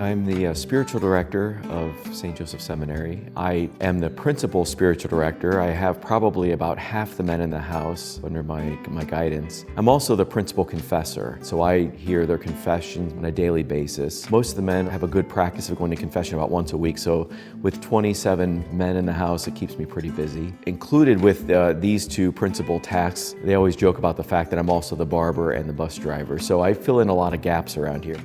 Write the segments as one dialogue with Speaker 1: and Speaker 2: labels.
Speaker 1: I'm the spiritual director of St. Joseph Seminary. I am the principal spiritual director. I have probably about half the men in the house under my guidance. I'm also the principal confessor, so I hear their confessions on a daily basis. Most of the men have a good practice of going to confession about once a week, so with 27 men in the house, it keeps me pretty busy. Included with these two principal tasks, they always joke about the fact that I'm also the barber and the bus driver, so I fill in a lot of gaps around here.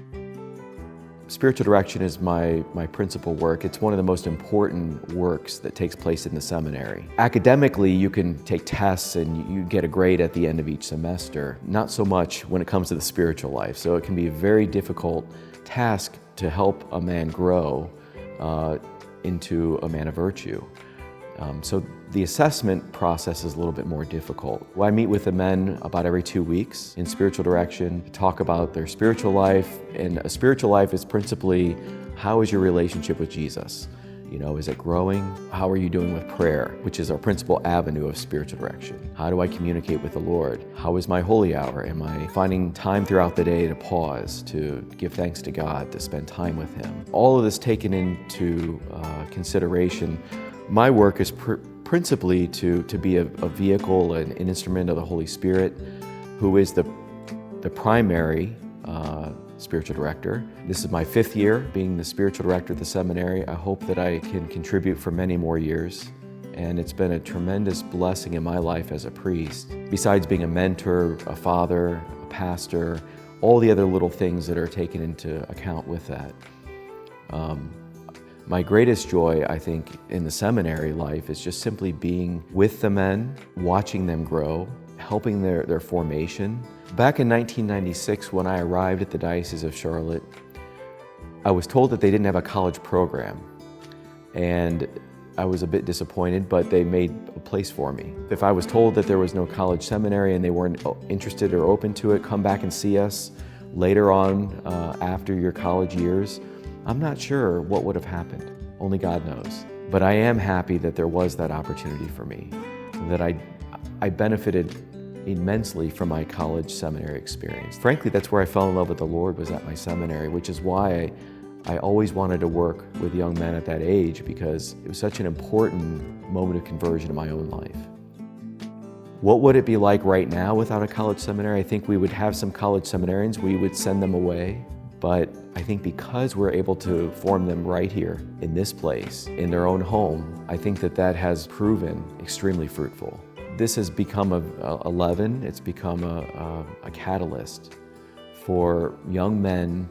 Speaker 1: Spiritual direction is my principal work. It's one of the most important works that takes place in the seminary. Academically, you can take tests and you get a grade at the end of each semester. Not so much when it comes to the spiritual life. So it can be a very difficult task to help a man grow into a man of virtue. So the assessment process is a little bit more difficult. I meet with the men about every 2 weeks in spiritual direction to talk about their spiritual life. And a spiritual life is principally, how is your relationship with Jesus? You know, is it growing? How are you doing with prayer, which is our principal avenue of spiritual direction? How do I communicate with the Lord? How is my holy hour? Am I finding time throughout the day to pause, to give thanks to God, to spend time with Him? All of this taken into consideration. My work is principally to be a vehicle, an instrument of the Holy Spirit, who is the primary spiritual director. This is my 5th year being the spiritual director of the seminary. I hope that I can contribute for many more years. And it's been a tremendous blessing in my life as a priest. Besides being a mentor, a father, a pastor, all the other little things that are taken into account with that. My greatest joy, I think, in the seminary life is just simply being with the men, watching them grow, helping their formation. Back in 1996, when I arrived at the Diocese of Charlotte, I was told that they didn't have a college program. And I was a bit disappointed, but they made a place for me. If I was told that there was no college seminary and they weren't interested or open to it, come back and see us later on after your college years, I'm not sure what would have happened. Only God knows. But I am happy that there was that opportunity for me, that I benefited immensely from my college seminary experience. Frankly, that's where I fell in love with the Lord, was at my seminary, which is why I always wanted to work with young men at that age, because it was such an important moment of conversion in my own life. What would it be like right now without a college seminary? I think we would have some college seminarians, we would send them away. But I think because we're able to form them right here in this place, in their own home, I think that has proven extremely fruitful. This has become a leaven, it's become a catalyst for young men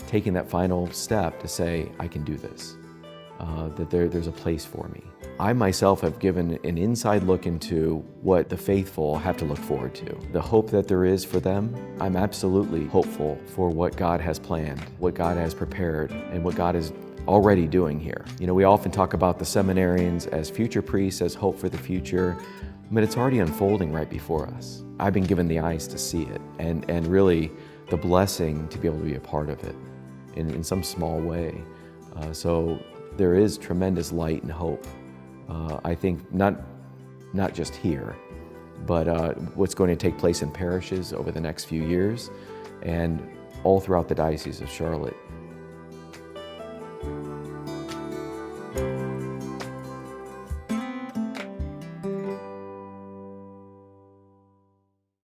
Speaker 1: taking that final step to say, I can do this, that there's a place for me. I myself have given an inside look into what the faithful have to look forward to. The hope that there is for them, I'm absolutely hopeful for what God has planned, what God has prepared, and what God is already doing here. You know, we often talk about the seminarians as future priests, as hope for the future, but it's already unfolding right before us. I've been given the eyes to see it, and really the blessing to be able to be a part of it in some small way. So there is tremendous light and hope. I think not just here, but what's going to take place in parishes over the next few years and all throughout the Diocese of Charlotte.